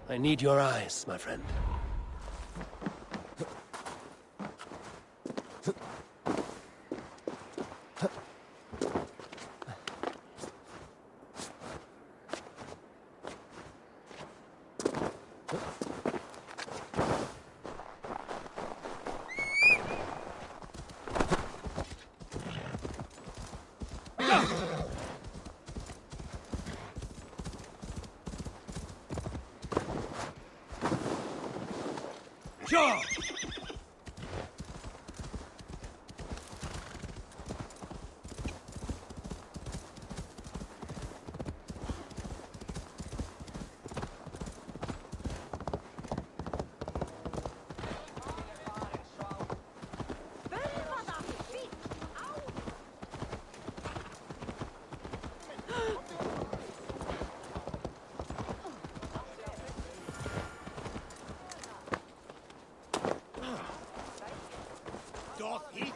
I need your eyes, my friend. Sure!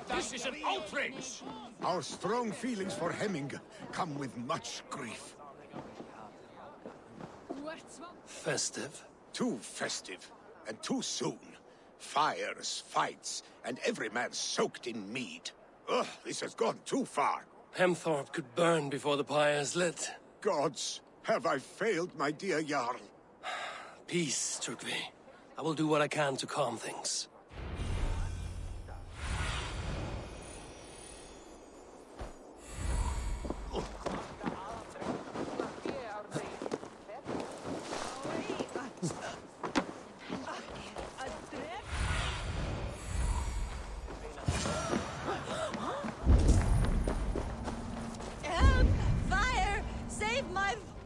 This is an outrage! Our strong feelings for Hemming come with much grief. Festive. Too festive, and too soon. Fires, fights, and every man soaked in mead. Ugh, this has gone too far. Hemthorpe could burn before the pyre's lit. Gods, have I failed my dear Jarl? Peace, Trugvi. I will do what I can to calm things.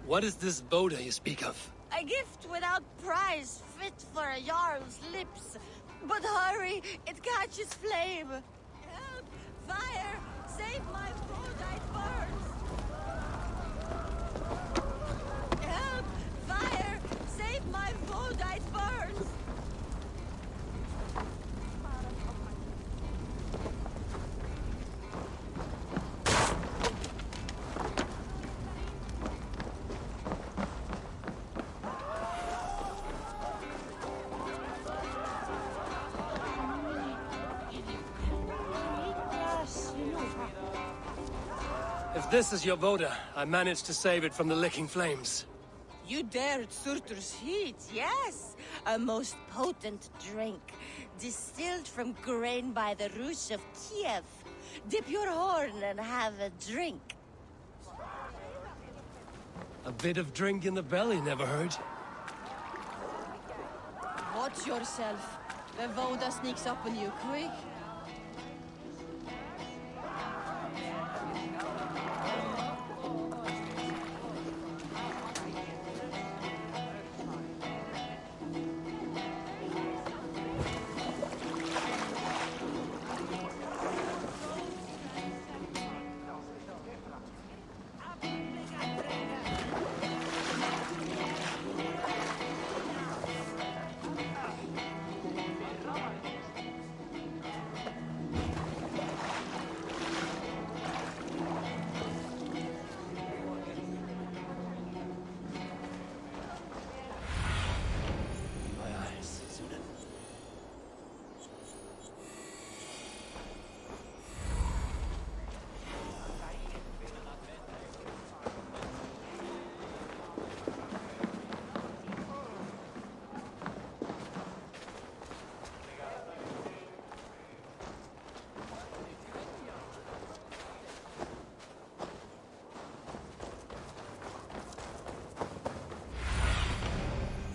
What is this Boda you speak of? A gift without price, fit for a Jarl's lips. But hurry, it catches flame. Help! Fire! Save my food, I burn! Help! Fire! Save my food, I burn! If this is your Boda, I managed to save it from the licking flames. You dared Surtur's heat, yes! A most potent drink, distilled from grain by the Rus of Kiev. Dip your horn and have a drink. A bit of drink in the belly never hurt. Watch yourself. The Voda sneaks up on you quick.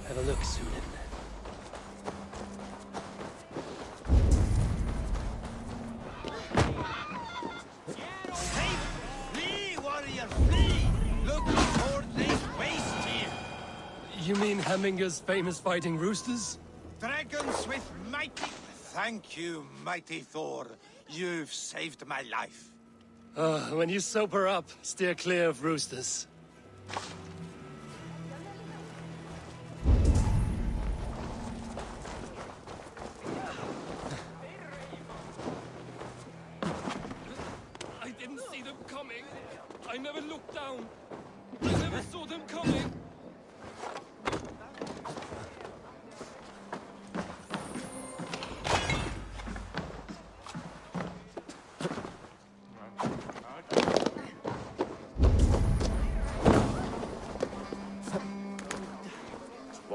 Have a look, Sunan. Flee, warrior, flee! Look toward this waste here! You mean Hemminger's famous fighting roosters? Dragons with mighty... Thank you, mighty Thor. You've saved my life. When you sober up, steer clear of roosters. I didn't see them coming. I never looked down. I never saw them coming.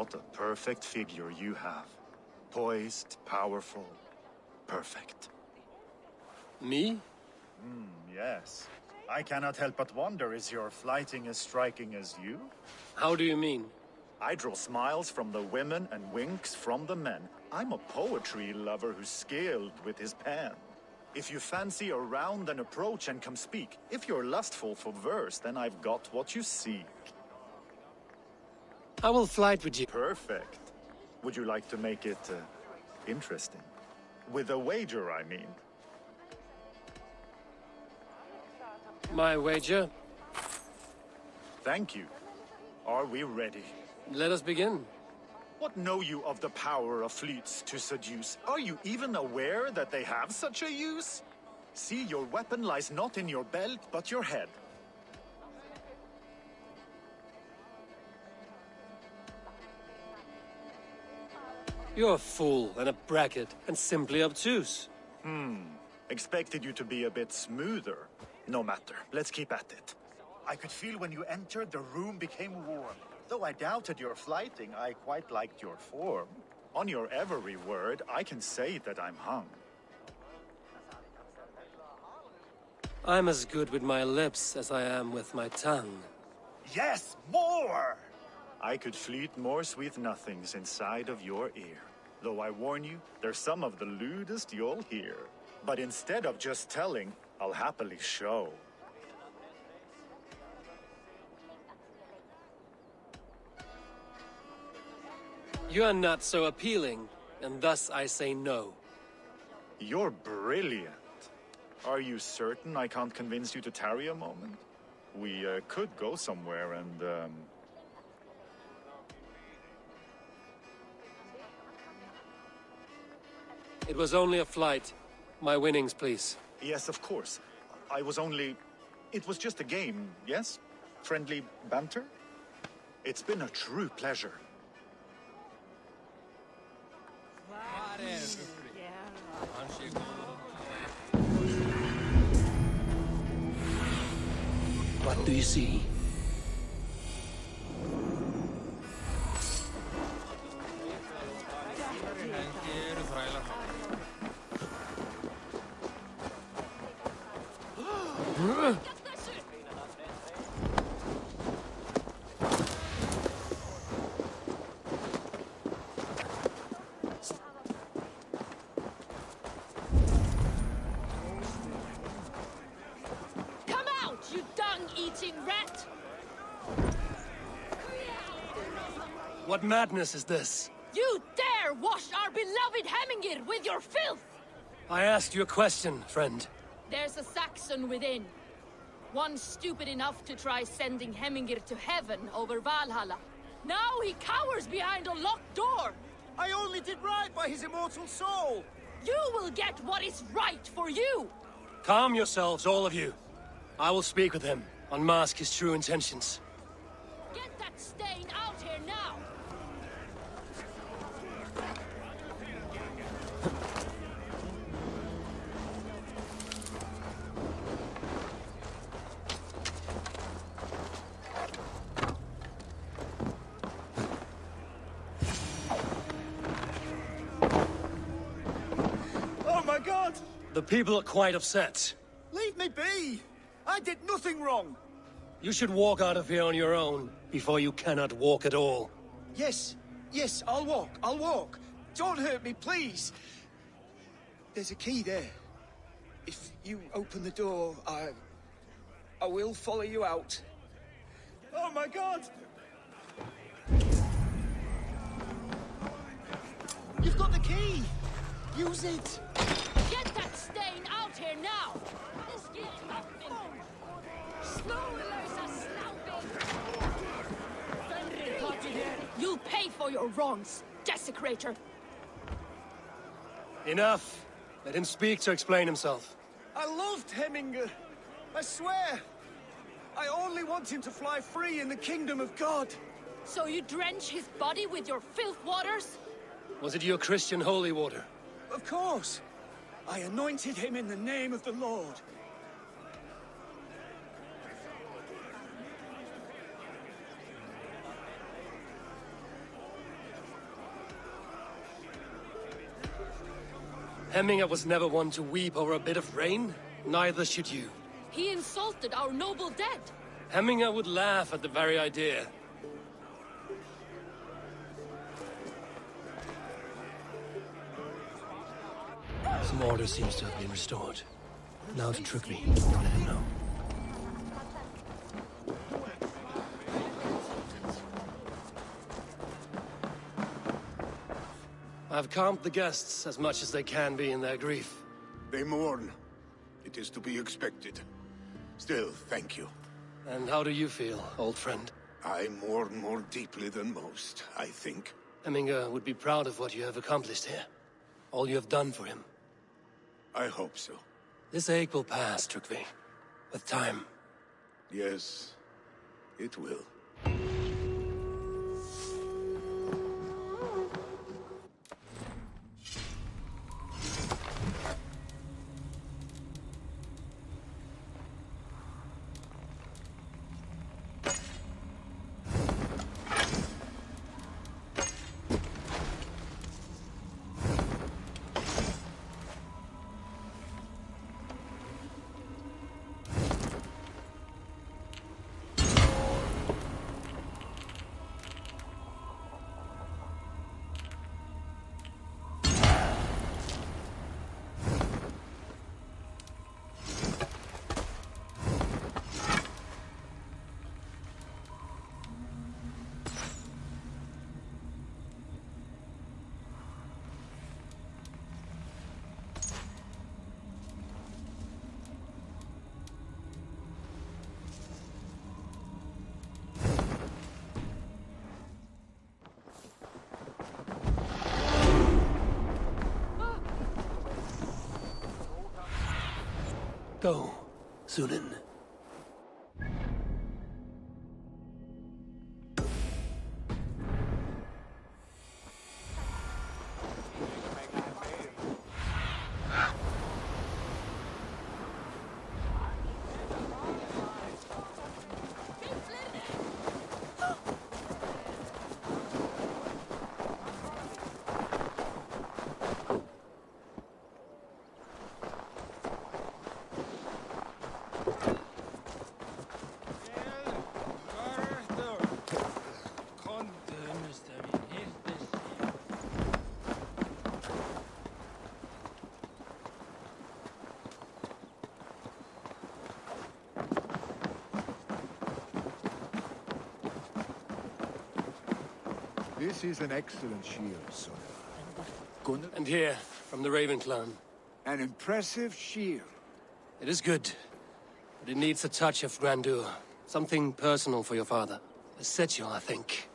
What a perfect figure you have. Poised, powerful, perfect. Me? Yes. I cannot help but wonder, is your flighting as striking as you? How do you mean? I draw smiles from the women and winks from the men. I'm a poetry lover who's skilled with his pen. If you fancy a round, then approach and come speak. If you're lustful for verse, then I've got what you seek. I will flight with you. Perfect. Would you like to make it interesting? With a wager, I mean. My wager? Thank you. Are we ready? Let us begin. What know you of the power of fleets to seduce? Are you even aware that they have such a use? See, your weapon lies not in your belt, but your head. You're a fool and a braggart and simply obtuse. Expected you to be a bit smoother. No matter, let's keep at it. I could feel when you entered, the room became warm. Though I doubted your flighting, I quite liked your form. On your every word, I can say that I'm hung. I'm as good with my lips as I am with my tongue. Yes, more! I could fleet more sweet nothings inside of your ear. Though I warn you, they're some of the lewdest you'll hear. But instead of just telling, I'll happily show. You are not so appealing, and thus I say no. You're brilliant. Are you certain I can't convince you to tarry a moment? We could go somewhere and, It was only a flight. My winnings, please. Yes, of course. It was just a game, yes? Friendly banter? It's been a true pleasure. What do you see? Come out, you dung-eating rat! What madness is this? You dare wash our beloved Hemingir with your filth! I asked you a question, friend. There's a Saxon within. One stupid enough to try sending Hemingir to heaven over Valhalla. Now he cowers behind a locked door! I only did right by his immortal soul! You will get what is right for you! Calm yourselves, all of you. I will speak with him, unmask his true intentions. Get that stain out here now! Oh my god! The people are quite upset. Leave me be! I did nothing wrong! You should walk out of here on your own, before you cannot walk at all. Yes, I'll walk. Don't hurt me, please! There's a key there. If you open the door, I will follow you out. Oh my god! You've got the key! Use it! Get that stain out here now! This gives nothing! You'll pay for your wrongs, desecrator! Enough! Let him speak to explain himself. I loved Hemingr. I swear. I only want him to fly free in the kingdom of God. So you drench his body with your filth waters? Was it your Christian holy water? Of course. I anointed him in the name of the Lord. Hemminger was never one to weep over a bit of rain. Neither should you. He insulted our noble dead. Hemminger would laugh at the very idea. Some order seems to have been restored. Now to Trugby. Let him know. I've calmed the guests as much as they can be in their grief. They mourn. It is to be expected. Still, thank you. And how do you feel, old friend? I mourn more deeply than most, I think. Hemminger would be proud of what you have accomplished here. All you have done for him. I hope so. This ache will pass, Trugby. With time. Yes, it will. Go, Sunan. This is an excellent shield, sir. And here, from the Raven clan. An impressive shield. It is good, but it needs a touch of grandeur. Something personal for your father. A setchel, I think.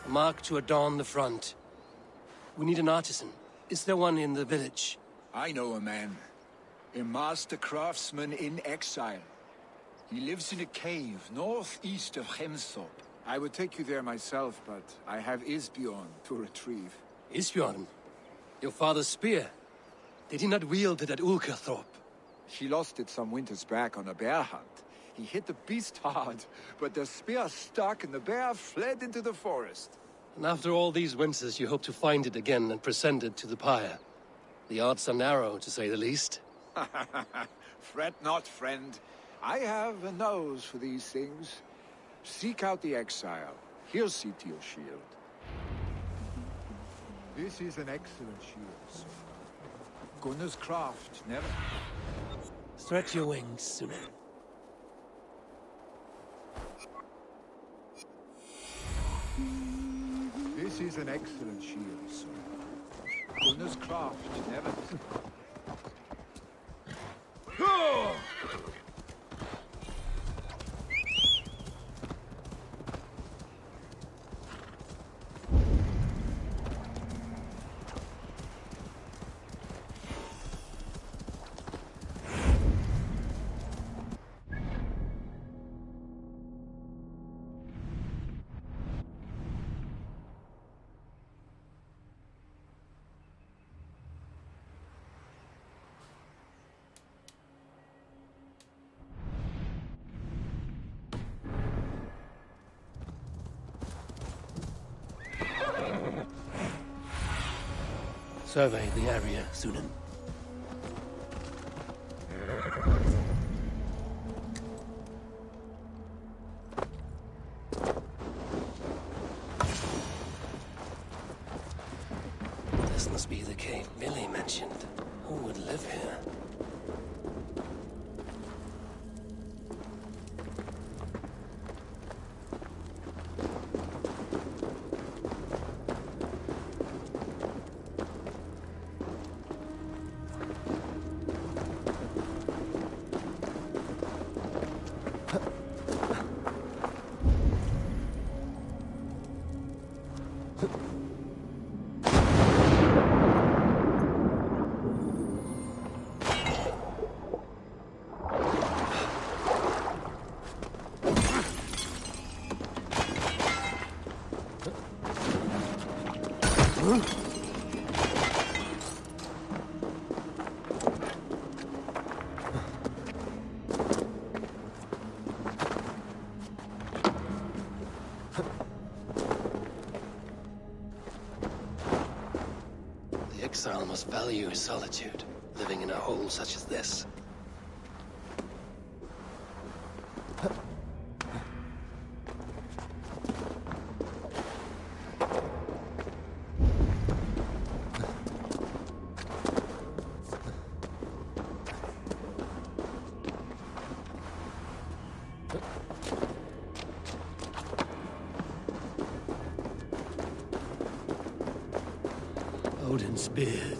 A mark to adorn the front. We need an artisan. Is there one in the village? I know a man. A master craftsman in exile. He lives in a cave northeast of Hemthorpe. I would take you there myself, but I have Isbjorn to retrieve. Isbjorn? Your father's spear? Did he not wield it at Ulkerthorpe? He lost it some winters back on a bear hunt. He hit the beast hard, but the spear stuck and the bear fled into the forest. And after all these winters, you hope to find it again and present it to the pyre. The odds are narrow, to say the least. Fret not, friend. I have a nose for these things. Seek out the exile. He'll see to your shield. This is an excellent shield, sir. Gunnar's craft never... Stretch your wings, Sunan. This is an excellent shield, sir. Gunnar's craft never... Survey the area, Sunan. This must be the cave Billy mentioned. Who would live here? The exile must value his solitude, living in a hole such as this. Odin's beard.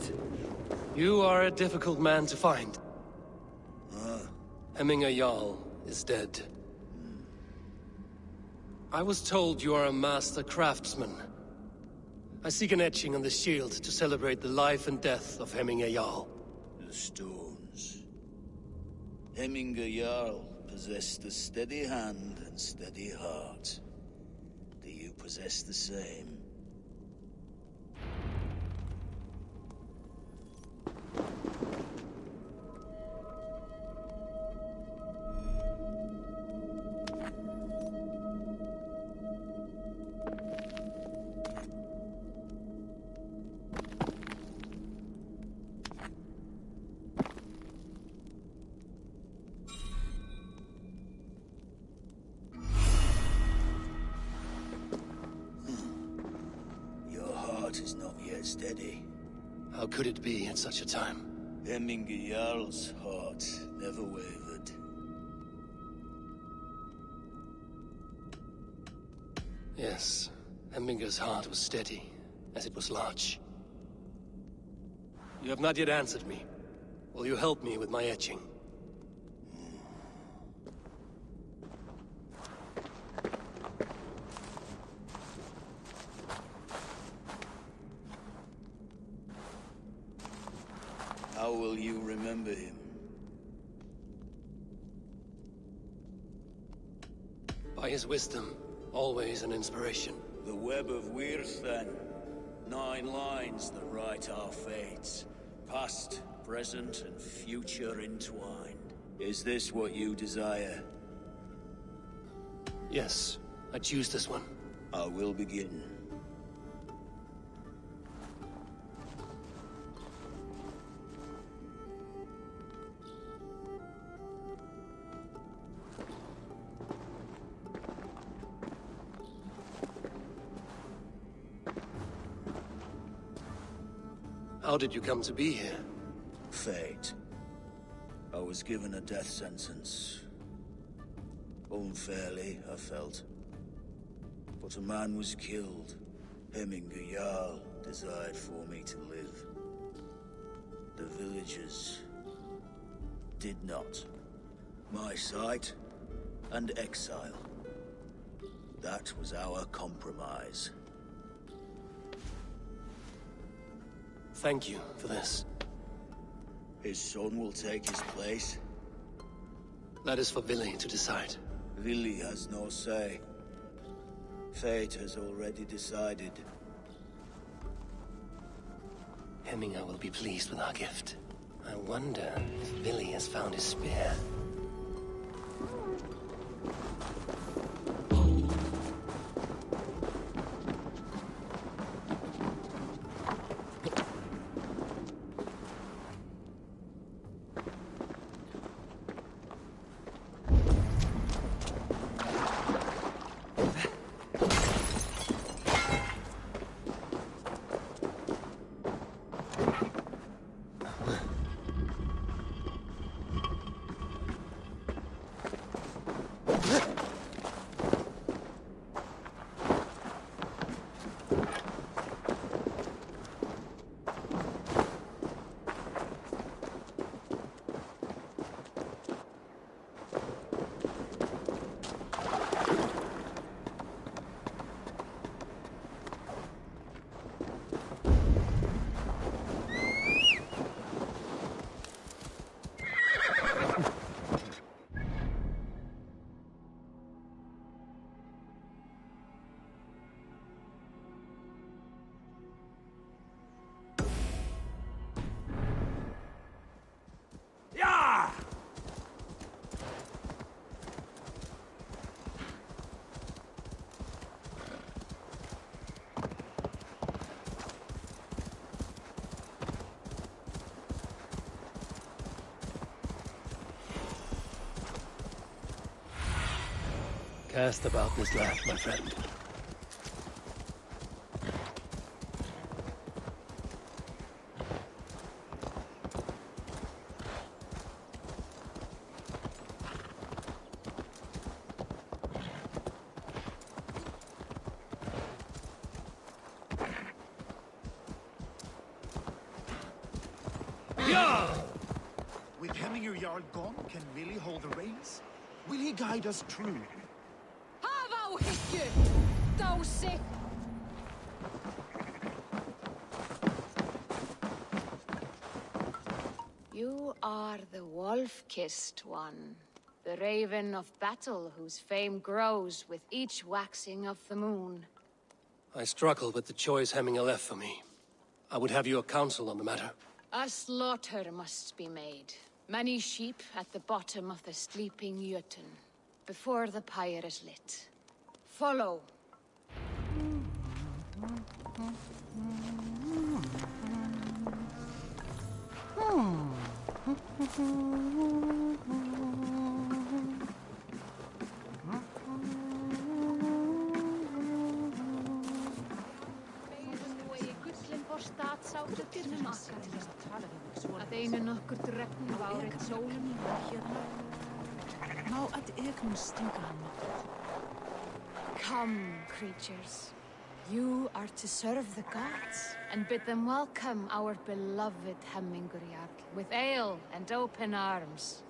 You are a difficult man to find. Hemminger Jarl is dead. I was told you are a master craftsman. I seek an etching on the shield to celebrate the life and death of Hemminger Jarl. The stones. Hemminger Jarl possessed a steady hand and steady heart. Do you possess the same? Is not yet steady. How could it be at such a time? Hemminger Jarl's heart never wavered. Yes, Hemminger's heart was steady, as it was large. You have not yet answered me. Will you help me with my etching? How will you remember him? By his wisdom, always an inspiration. The web of Wirth, then. 9 lines that write our fates. Past, present, and future entwined. Is this what you desire? Yes, I choose this one. I will begin. How did you come to be here? Fate. I was given a death sentence. Unfairly, I felt. But a man was killed. Hemminger Jarl desired for me to live. The villagers did not. My sight and exile. That was our compromise. Thank you for this. His son will take his place. That is for Vili to decide. Vili has no say. Fate has already decided. Hemminger will be pleased with our gift. I wonder if Vili has found his spear. Cast about this land, my friend. With Hemingr Jarl gone, can Willie hold the reins? Will he guide us true? Hava hyggju! Dósi! You are the wolf-kissed one. The raven of battle whose fame grows with each waxing of the moon. I struggle with the choice Hemminger left for me. I would have your counsel on the matter. A slaughter must be made. Many sheep at the bottom of the sleeping Jötun, before the pyre is lit. Follow. At einu nokkur drefn várið sólum Má að egnum stinga hann. Come, creatures. You are to serve the gods and bid them welcome our beloved Hemmingur Jarl with ale and open arms.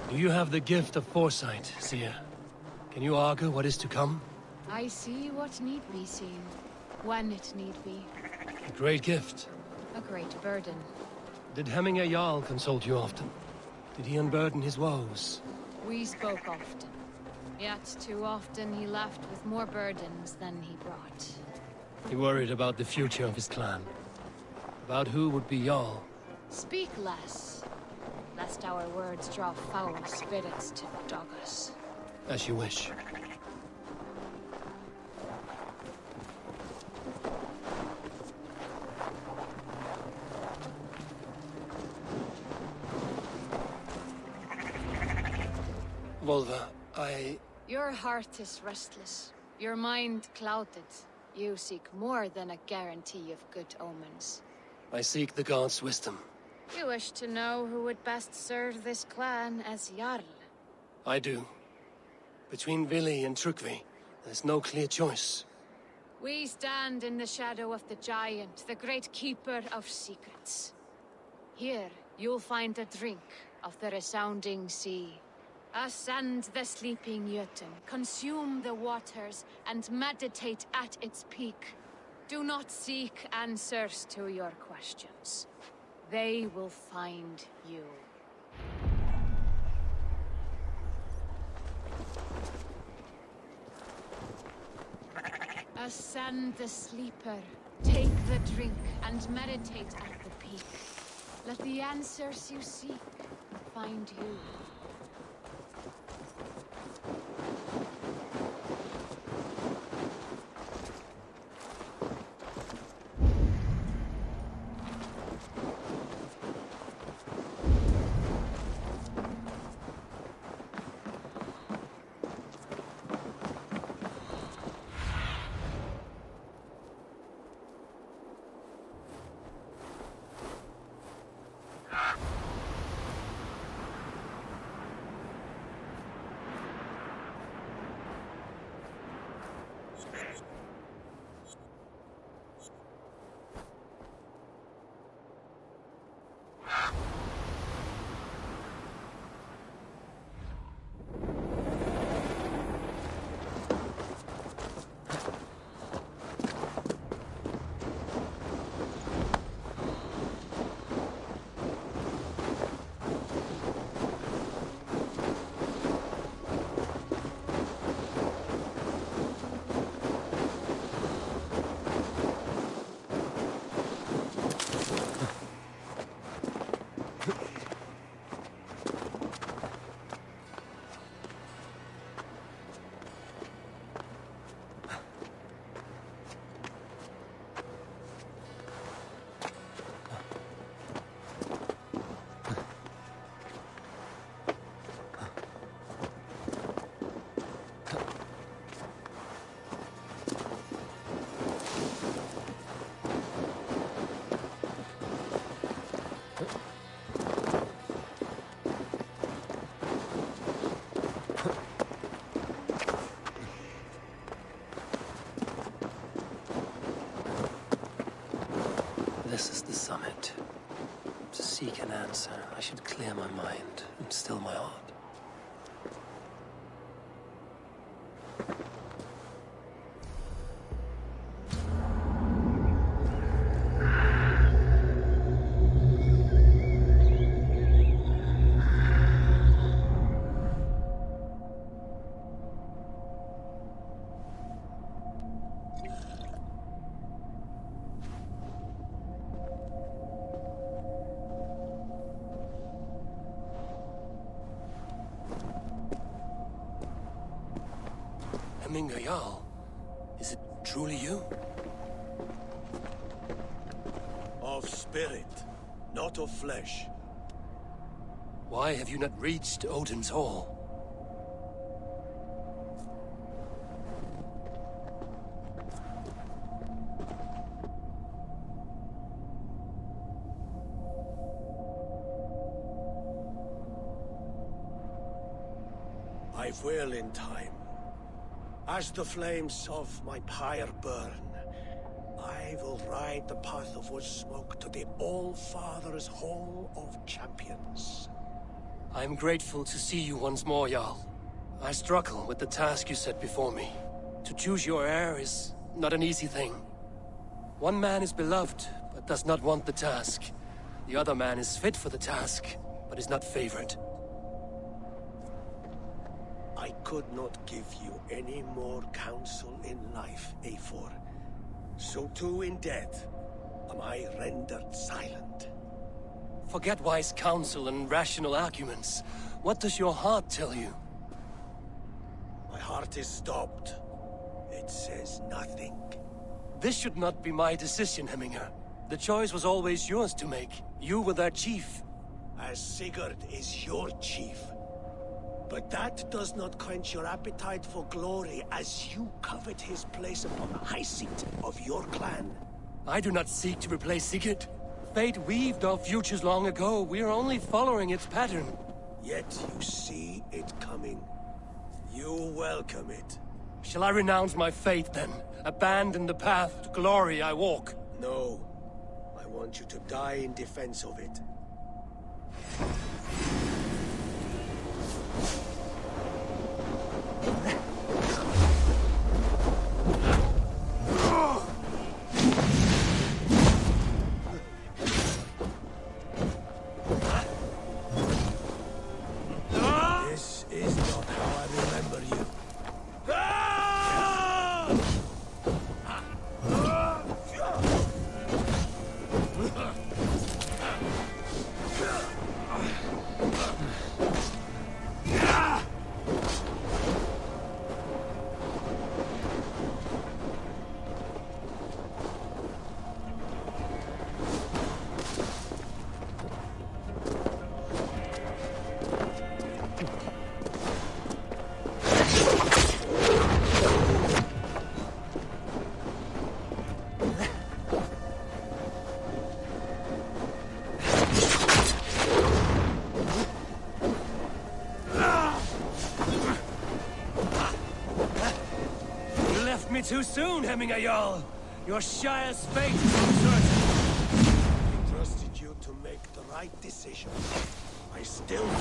Do you have the gift of foresight, seer? Can you argue what is to come? I see what need be seen, when it need be. A great gift. A great burden. Did Hemminger Jarl consult you often? Did he unburden his woes? We spoke often. Yet too often he left with more burdens than he brought. He worried about the future of his clan. About who would be Jarl. Speak less, lest our words draw foul spirits to dog us. As you wish. Volva, Your heart is restless. Your mind clouded. You seek more than a guarantee of good omens. I seek the gods' wisdom. You wish to know who would best serve this clan as Jarl. I do. Between Vili and Trukvi, there's no clear choice. We stand in the shadow of the giant, the great keeper of secrets. Here, you'll find a drink of the resounding sea. Ascend the sleeping Jötun, consume the waters, and meditate at its peak. Do not seek answers to your questions. They will find you. Ascend the sleeper, take the drink, and meditate at the peak. Let the answers you seek find you. This is the summit. To seek an answer, I should clear my mind and still my heart. Jarl, is it truly you? Of spirit, not of flesh. Why have you not reached Odin's Hall? I will in time. As the flames of my pyre burn, I will ride the path of wood smoke to the All-Father's Hall of Champions. I'm grateful to see you once more, Jarl. I struggle with the task you set before me. To choose your heir is not an easy thing. One man is beloved, but does not want the task. The other man is fit for the task, but is not favored. I could not give you any more counsel in life, Eivor. So too in death am I rendered silent. Forget wise counsel and rational arguments. What does your heart tell you? My heart is stopped. It says nothing. This should not be my decision, Hemminger. The choice was always yours to make. You were their chief. As Sigurd is your chief. But that does not quench your appetite for glory as you covet his place upon the high seat of your clan. I do not seek to replace Sigurd. Fate weaved our futures long ago. We are only following its pattern. Yet you see it coming. You welcome it. Shall I renounce my faith, then? Abandon the path to glory I walk? No. I want you to die in defense of it. This is not how I remember you. Too soon, Hemminger Jarl. Your Shire's fate is uncertain. I trusted you to make the right decision. I still do.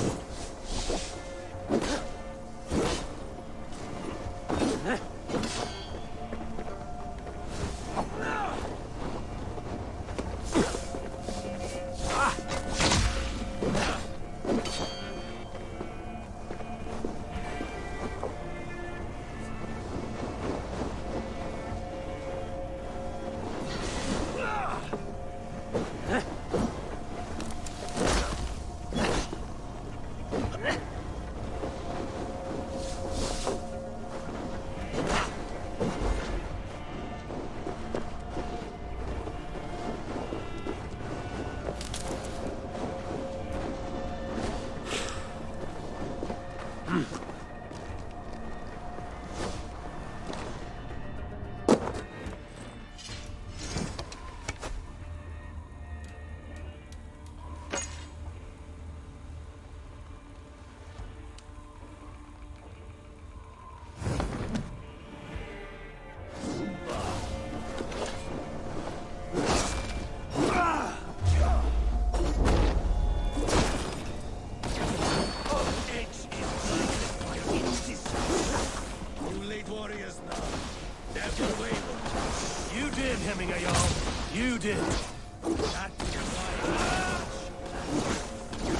Hemming Jarl. You did. That is why.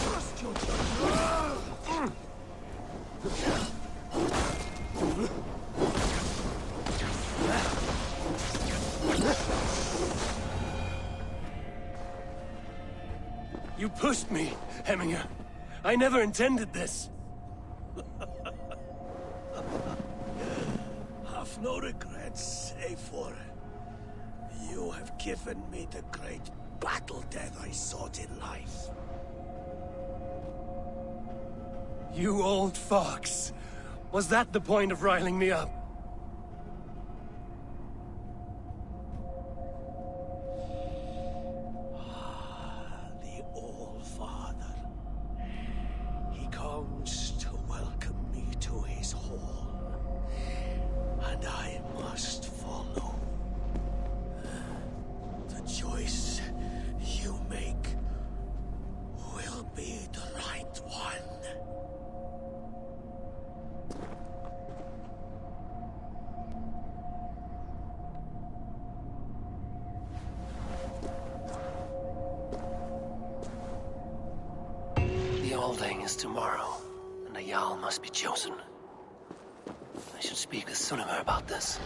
Trust your judgment. You pushed me, Hemminger. I never intended this. Have no regrets, Eivor. You have given me the great battle death I sought in life. You old fox. Was that the point of riling me up? The All-Father. He comes to welcome me to his hall. And I must follow. The choice you make will be the right one. The Alding is tomorrow, and a Jarl must be chosen. I should speak with Sunnema about this.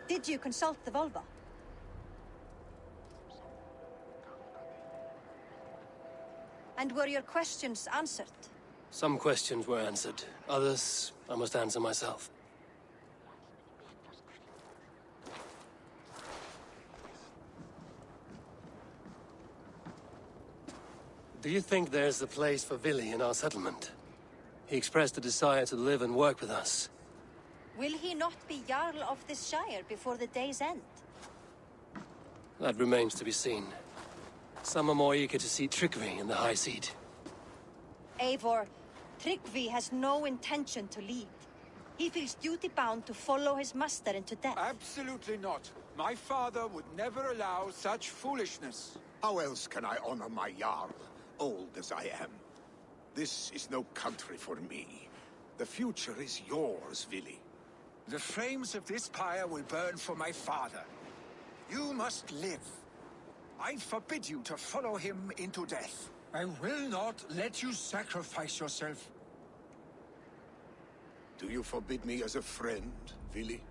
Did you consult the Volva? And were your questions answered? Some questions were answered. Others, I must answer myself. Do you think there's a place for Vili in our settlement? He expressed a desire to live and work with us. Will he not be Jarl of this Shire before the day's end? That remains to be seen. Some are more eager to see Tryggvi in the High Seat. Eivor, Tryggvi has no intention to lead. He feels duty-bound to follow his master into death. Absolutely not. My father would never allow such foolishness. How else can I honor my Jarl, old as I am? This is no country for me. The future is yours, Vili. The flames of this pyre will burn for my father. You must live. I forbid you to follow him into death. I will not let you sacrifice yourself. Do you forbid me as a friend, Vili?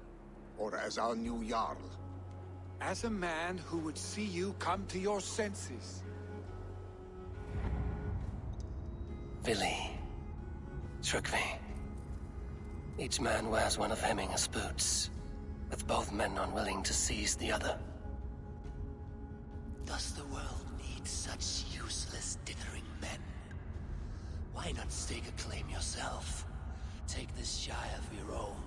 Or as our new Jarl? As a man who would see you come to your senses. Vili. Tryggvi. Each man wears one of Hemminger's boots, with both men unwilling to seize the other. Does the world need such useless, dithering men? Why not stake a claim yourself? Take this Shire for your own.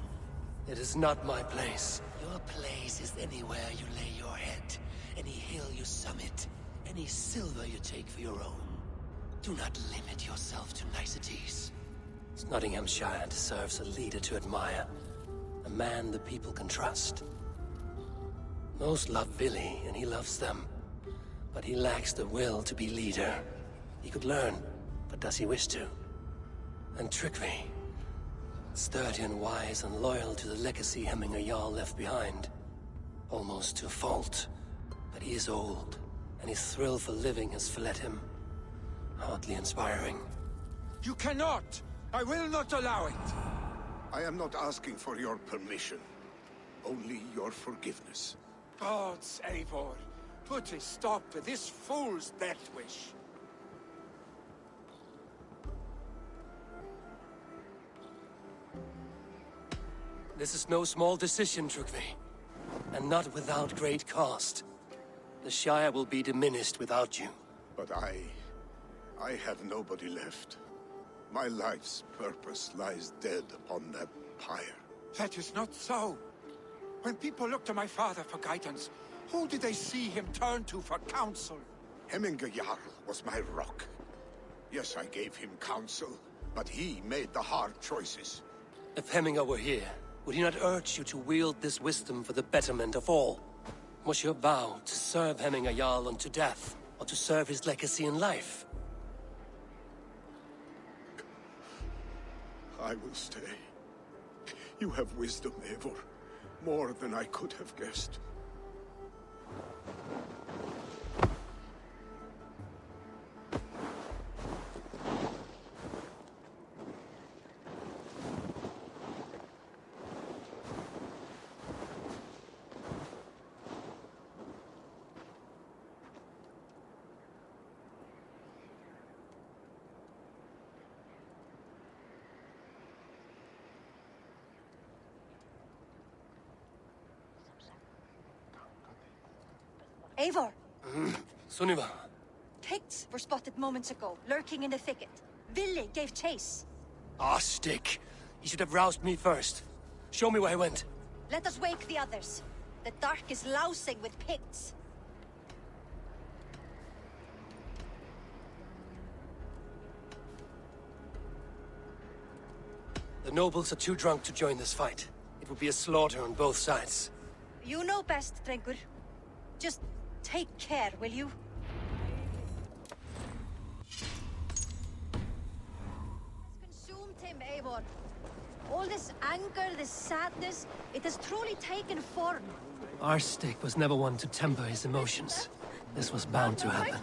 It is not my place. Your place is anywhere you lay your head, any hill you summit, any silver you take for your own. Do not limit yourself to niceties. Nottinghamshire deserves a leader to admire. A man the people can trust. Most love Vili, and he loves them. But he lacks the will to be leader. He could learn, but does he wish to? And Tryggvi. Sturdy and wise and loyal to the legacy Hemminger Jarl left behind. Almost to a fault. But he is old, and his thrill for living has fled him. Hardly inspiring. You cannot! I will not allow it! I am not asking for your permission. only your forgiveness. Gods, Eivor, put a stop to this fool's death wish. This is no small decision, Trugvi. And not without great cost. The Shire will be diminished without you. But I have nobody left. My life's purpose lies dead upon that pyre. That is not so. When people look to my father for guidance, who did they see him turn to for counsel? Hemminger Jarl was my rock. Yes, I gave him counsel, but he made the hard choices. If Hemminger were here, would he not urge you to wield this wisdom for the betterment of all? Was your vow to serve Hemminger Jarl unto death, or to serve his legacy in life? I will stay. You have wisdom, Eivor. More than I could have guessed. Eivor! Sunniva. Picts were spotted moments ago, lurking in the thicket. Villi gave chase. Ah, stick. He should have roused me first. Show me where he went. Let us wake the others. The dark is lousing with Picts. The nobles are too drunk to join this fight. It would be a slaughter on both sides. You know best, Drengur. Just take care, will you? It's consumed him, Eivor. All this anger, this sadness, it has truly taken form. Our stick was never one to temper his emotions. This was bound to happen.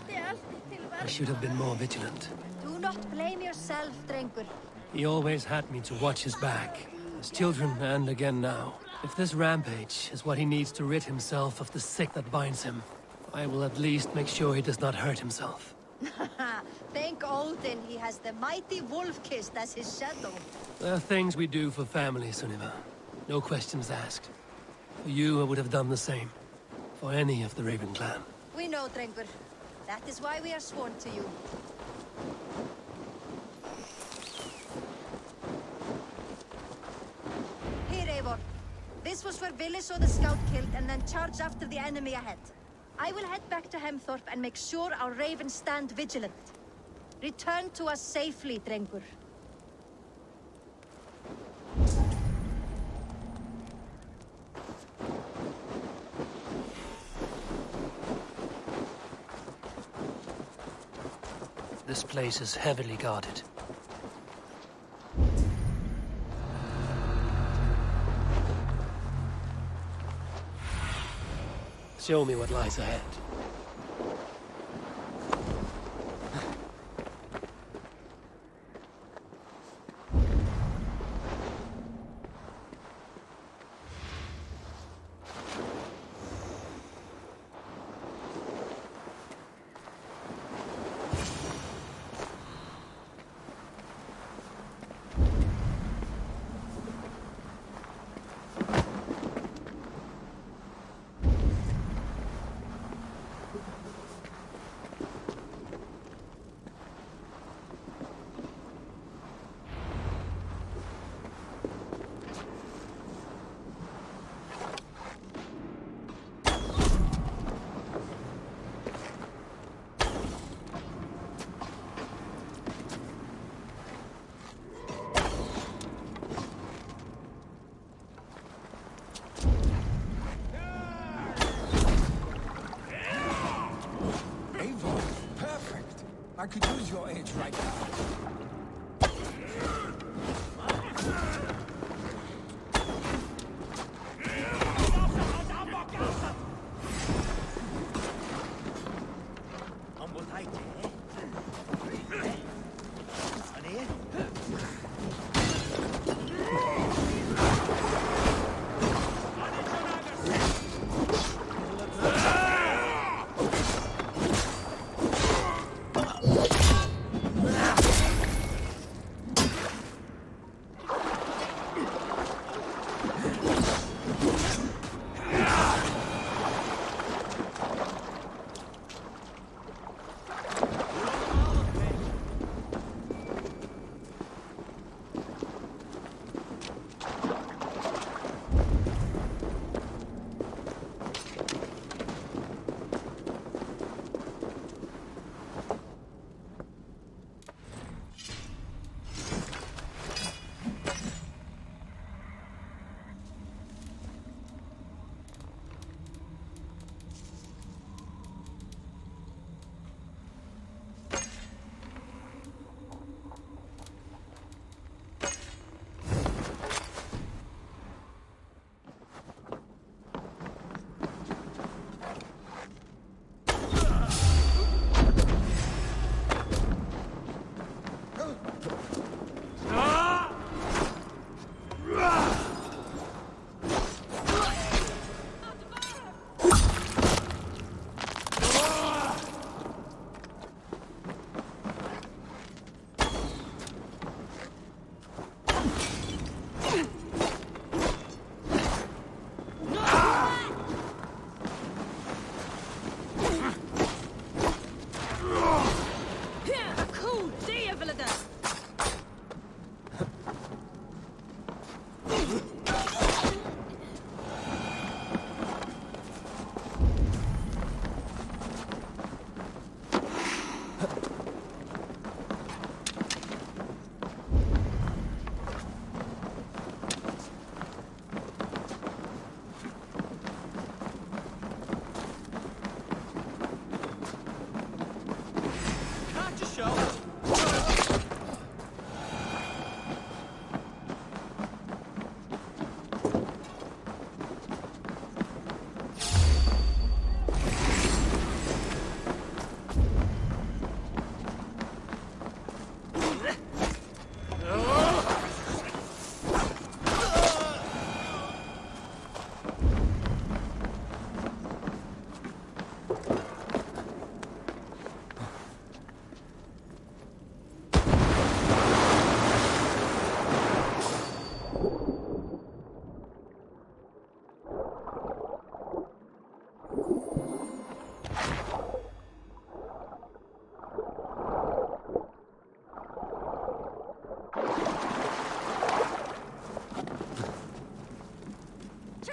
I should have been more vigilant. Do not blame yourself, Drengur. He always had me to watch his back. As children, and again now. If this rampage is what he needs to rid himself of the sick that binds him, I will at least make sure he does not hurt himself. Thank Odin he has the mighty Wolf-Kissed as his shadow. There are things we do for family, Sunniva. No questions asked. For you, I would have done the same. For any of the Raven clan. We know, Drengur. That is why we are sworn to you. Here, Eivor. This was where Villi saw the scout killed and then charged after the enemy ahead. I will head back to Hemthorpe and make sure our ravens stand vigilant. Return to us safely, Drengur. This place is heavily guarded. Show me what lies ahead. I could use your aid right now.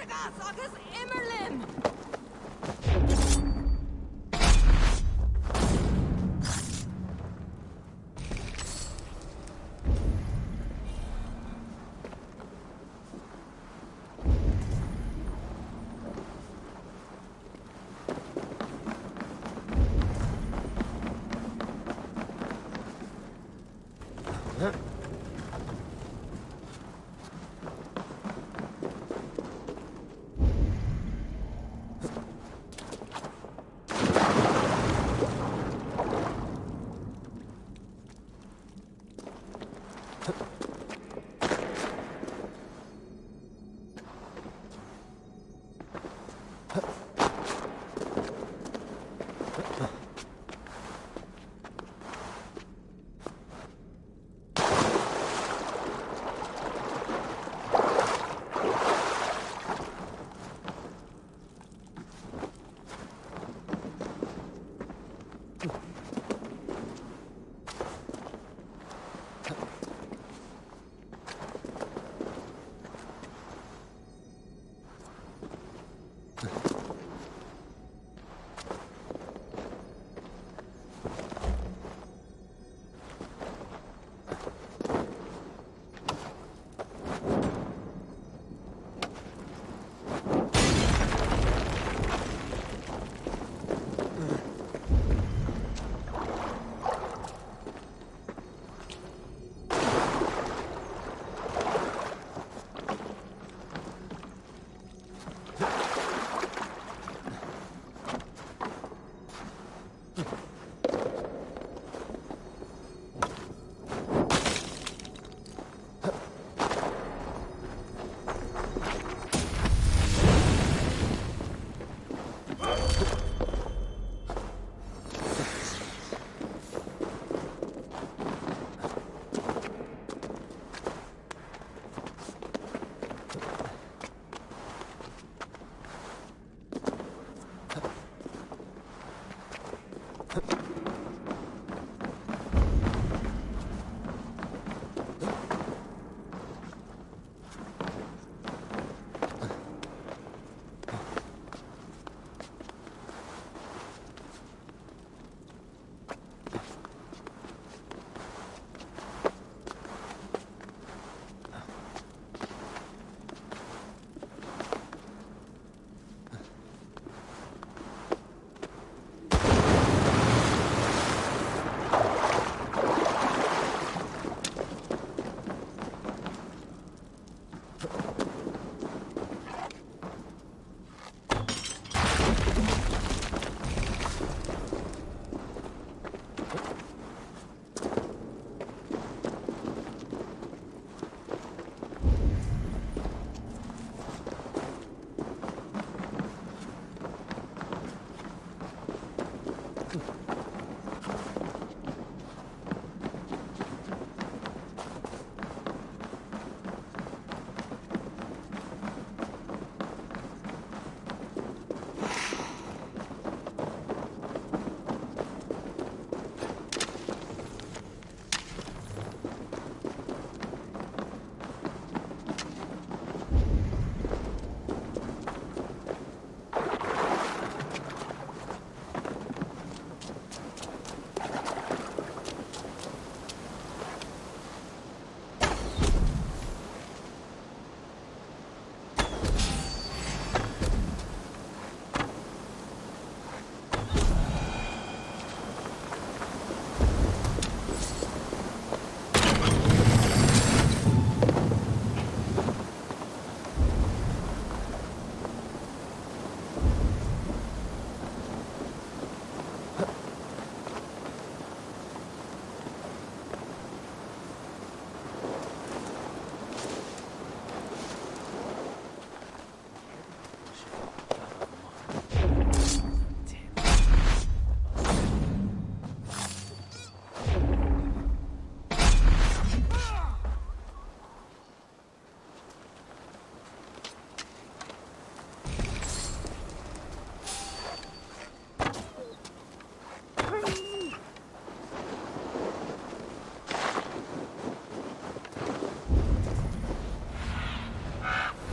Trigas agus Immerlim!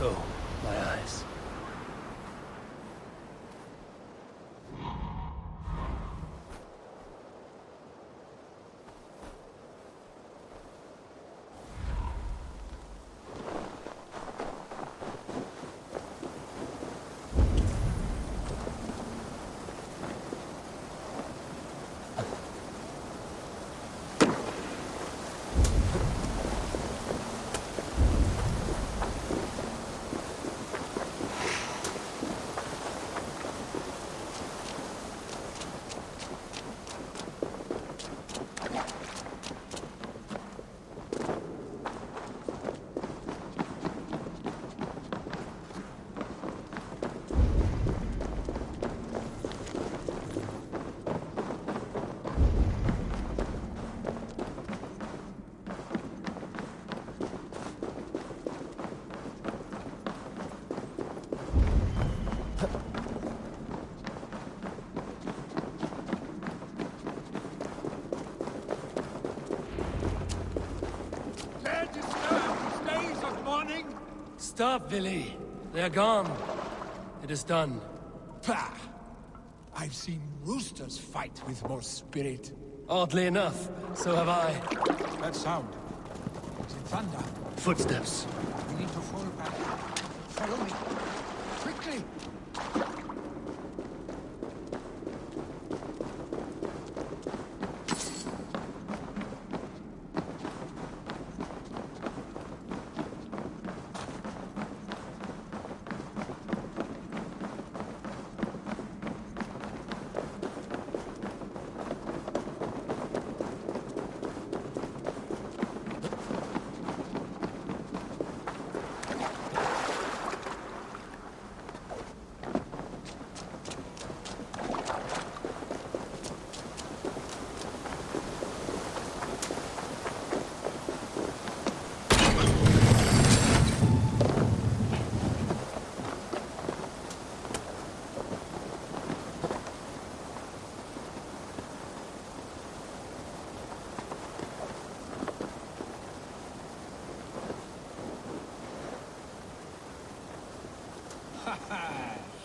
Oh, my eyes. Stop, Willy. They're gone. It is done. Pah! I've seen roosters fight with more spirit. Oddly enough, so have I. That sound. Is it thunder? Footsteps. We need to fall back. Follow me. Quickly!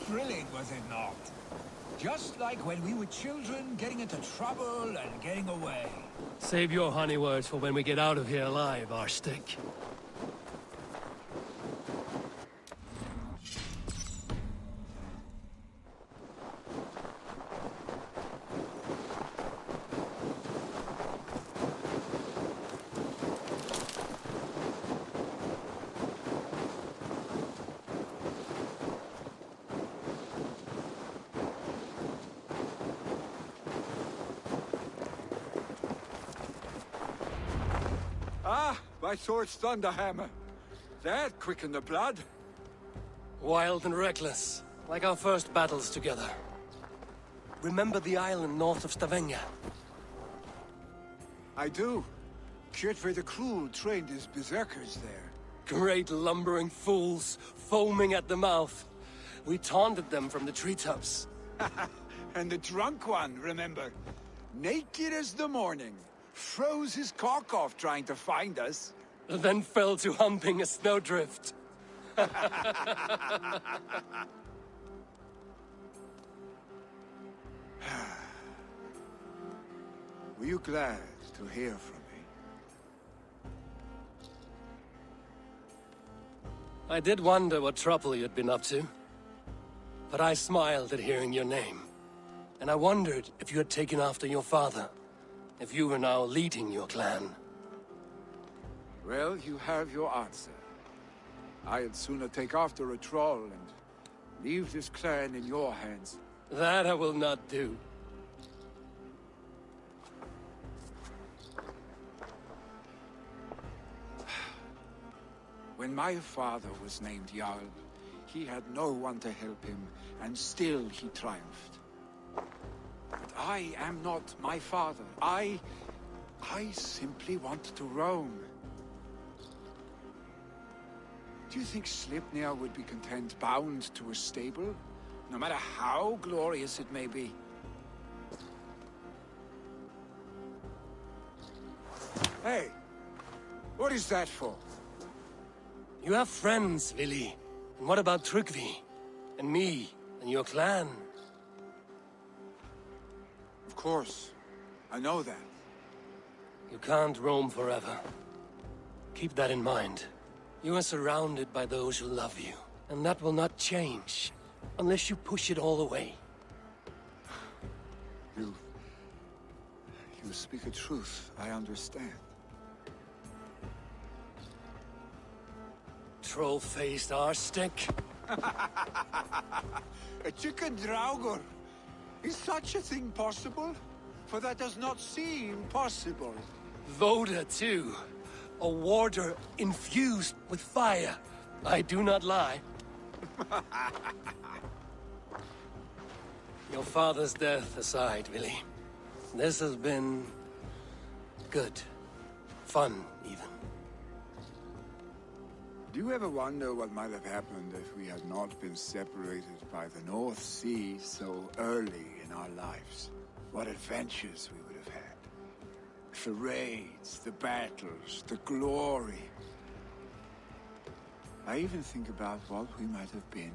Thrilling, was it not? Just like when we were children, getting into trouble and getting away. Save your honey words for when we get out of here alive, Arstick. Ah, by Thor's thunderhammer. That quickened the blood. Wild and reckless, like our first battles together. Remember the island north of Stavanger? I do. Kjotve the Cruel trained his berserkers there. Great lumbering fools, foaming at the mouth. We taunted them from the treetops. And the drunk one, remember? Naked as the morning. Froze his cock off trying to find us. Then fell to humping a snowdrift. Were you glad to hear from me? I did wonder what trouble you'd been up to. But I smiled at hearing your name. And I wondered if you had taken after your father. If you were now leading your clan. Well, you have your answer. I'd sooner take after a troll and leave this clan in your hands. That I will not do. When my father was named Jarl, he had no one to help him, and still he triumphed. But I am not my father. I simply want to roam. Do you think Sleipnir would be content bound to a stable? No matter how glorious it may be? Hey! What is that for? You have friends, Willy. And what about Tryggvi? And me? And your clan? Of course. I know that. You can't roam forever. Keep that in mind. You are surrounded by those who love you. And that will not change. Unless you push it all away. You speak a truth. I understand. Troll-faced arstick. A chicken draugr. Is such a thing possible? For that does not seem possible. Voda, too. A warder infused with fire. I do not lie. Your father's death aside, Willy. This has been... good. Fun, even. Do you ever wonder what might have happened if we had not been separated by the North Sea so early in our lives? What adventures we would have had. The raids, the battles, the glory. I even think about what we might have been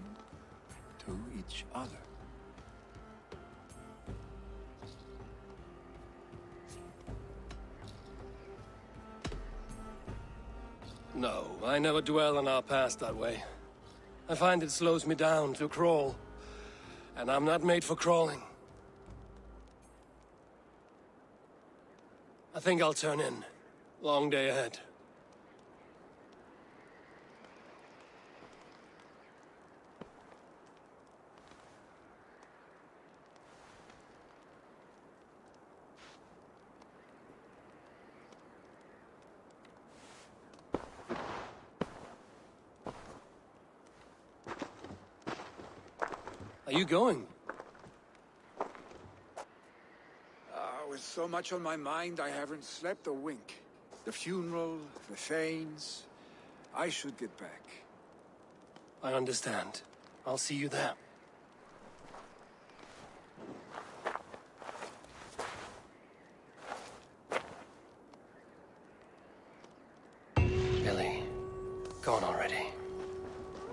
to each other. No, I never dwell on our past that way. I find it slows me down to crawl. And I'm not made for crawling. I think I'll turn in. Long day ahead. Are you going? With so much on my mind, I haven't slept a wink. The funeral, the Thanes. I should get back. I understand. I'll see you there. Billy, gone already.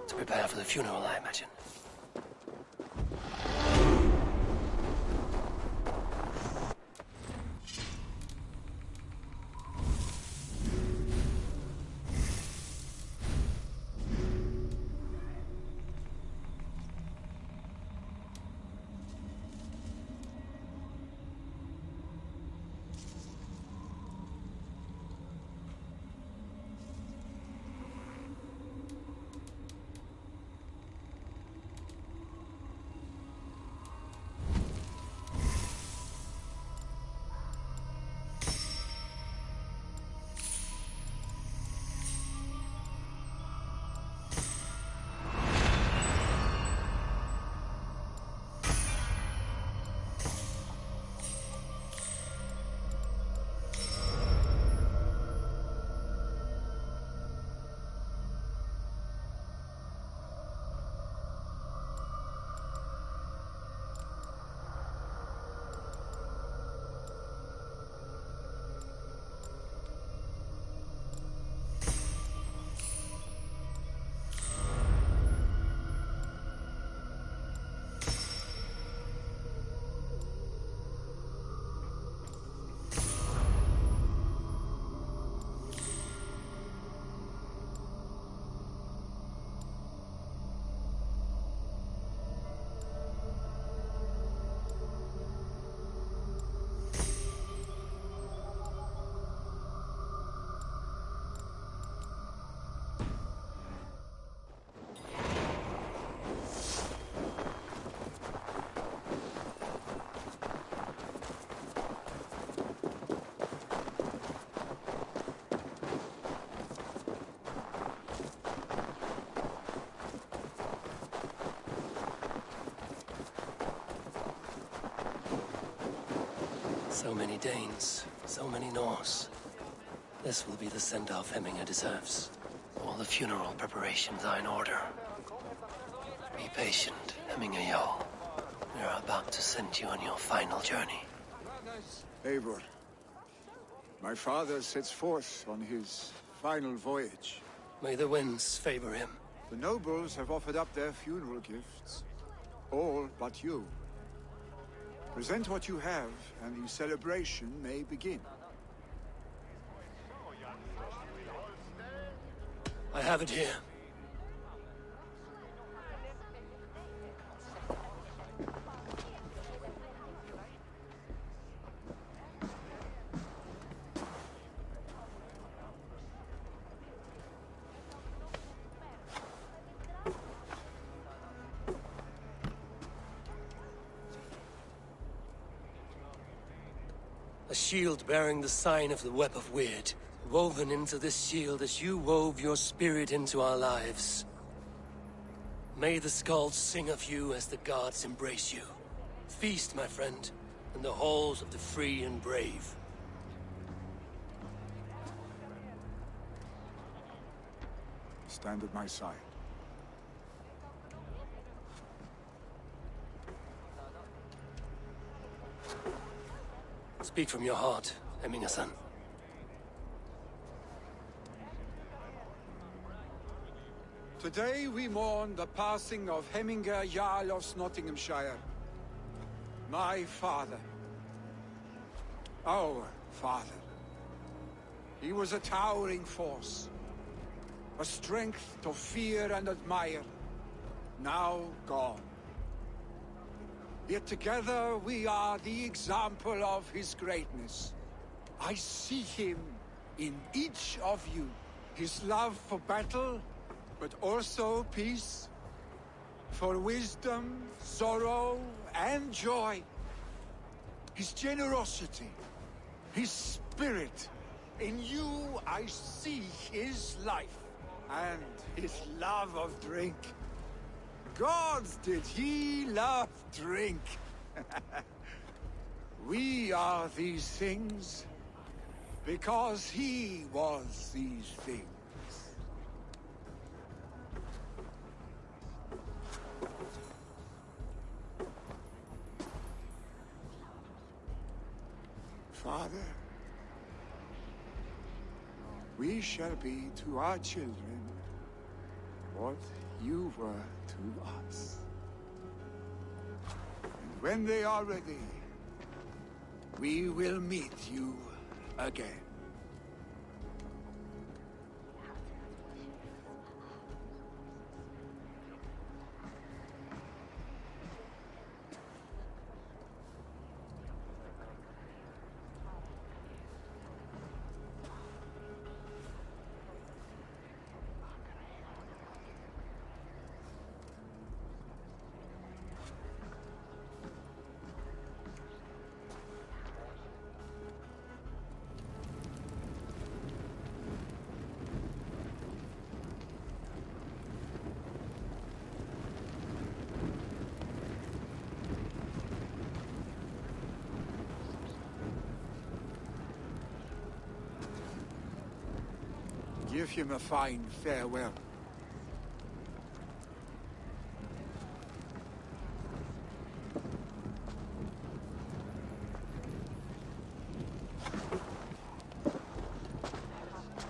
To prepare for the funeral, I imagine. So many Danes, so many Norse. This will be the send-off Hemminger deserves. All the funeral preparations are in order. Be patient, Hemminger Jarl. We are about to send you on your final journey. Eivor, my father sets forth on his final voyage. May the winds favor him. The nobles have offered up their funeral gifts. All but you. Present what you have, and the celebration may begin. I have it here. A shield bearing the sign of the Web of Weird, woven into this shield as you wove your spirit into our lives. May the skulls sing of you as the gods embrace you. Feast, my friend, in the halls of the free and brave. Stand at my side. Speak from your heart, Hemminger-san. I Today we mourn the passing of Heminger Jarl of Nottinghamshire. My father. Our father. He was a towering force. A strength to fear and admire. Now gone. Yet together we are the example of his greatness. I see him in each of you. His love for battle, but also peace. For wisdom, sorrow, and joy. His generosity, his spirit. In you I see his life, and his love of drink. Gods, did he love drink! We are these things because he was these things. Father, we shall be to our children what you were to us. And when they are ready, we will meet you again. Give him a fine farewell.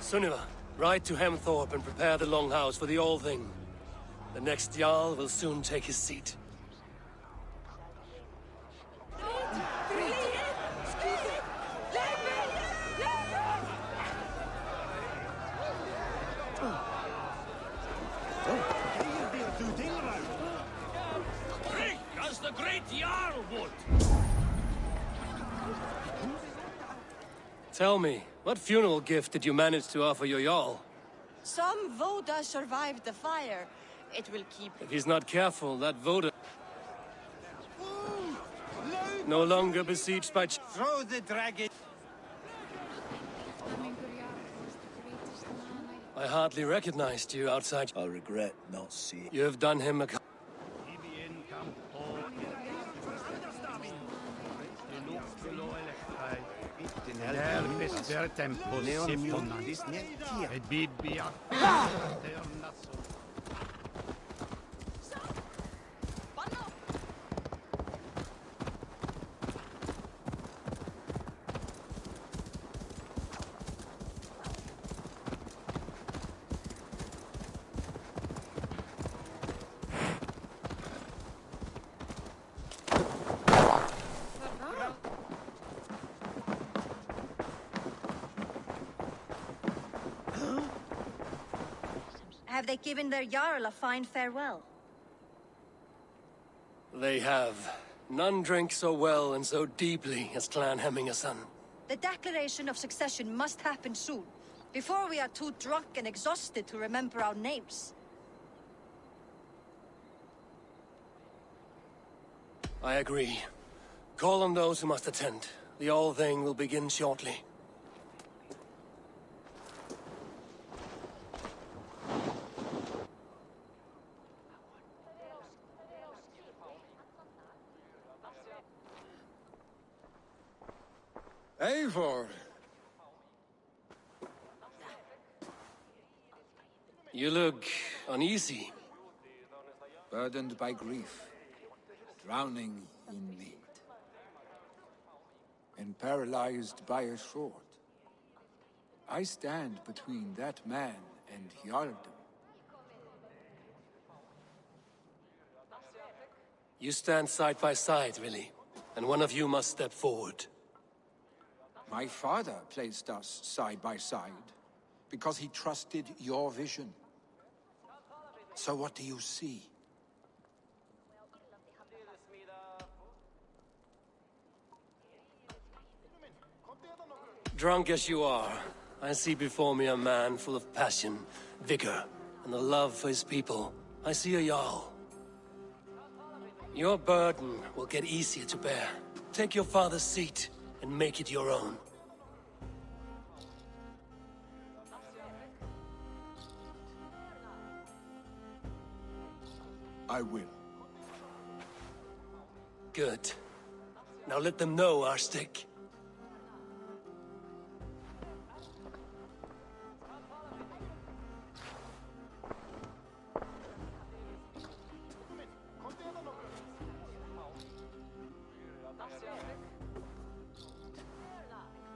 Sunniva, ride to Hemthorpe and prepare the Longhouse for the All Thing. The next Jarl will soon take his seat. Drink as the great Jarl would! Tell me, what funeral gift did you manage to offer your Jarl? Some Voda survived the fire. It will keep... If he's not careful, that Voda... No longer besieged by... Throw the dragon. I hardly recognized you outside. I regret not seeing. You have done him a... Have they given their Jarl a fine farewell? They have. None drank so well and so deeply as Clan Hemmingerson. The declaration of succession must happen soon, before we are too drunk and exhausted to remember our names. I agree. Call on those who must attend. The All Thing will begin shortly. Eivor! You look uneasy. Burdened by grief, drowning in need, and paralyzed by a sword. I stand between that man and Jarldom. You stand side by side, really. And one of you must step forward. My father placed us side by side because he trusted your vision. So what do you see? Drunk as you are, I see before me a man full of passion, vigor, and a love for his people. I see a Jarl. Your burden will get easier to bear. Take your father's seat and make it your own. I will. Good. Now let them know our stick.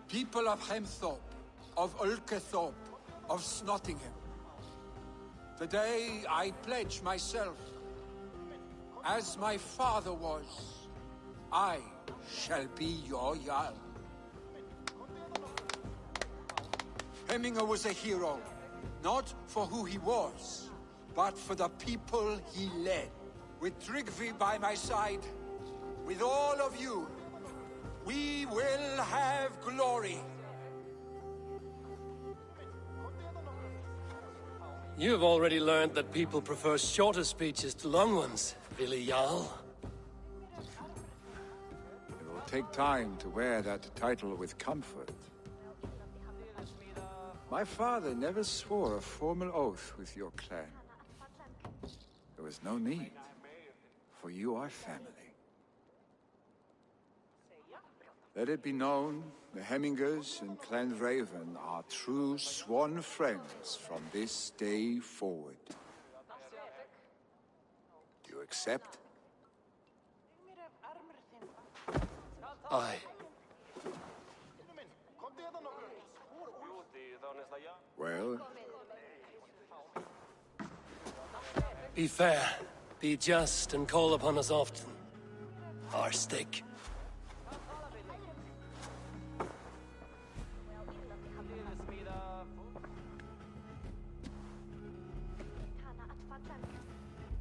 People of Hemthorpe, of Ulkethorpe, of Snottingham. Today I pledge myself, as my father was, I shall be your Jarl. Hemminger was a hero, not for who he was, but for the people he led. With Tryggvi by my side, with all of you, we will have glory. You've already learned that people prefer shorter speeches to long ones, Willi Jarl. It will take time to wear that title with comfort. My father never swore a formal oath with your clan. There was no need, for you are family. Let it be known, the Hemmingers and Clan Raven are true sworn friends from this day forward. Do you accept? Aye. Well? Be fair, be just, and call upon us often. Our stick.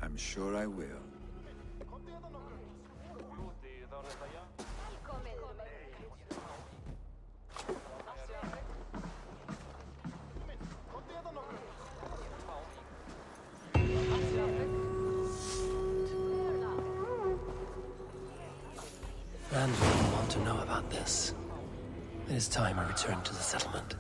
I'm sure I will. Randall will want to know about this. It is time I return to the settlement.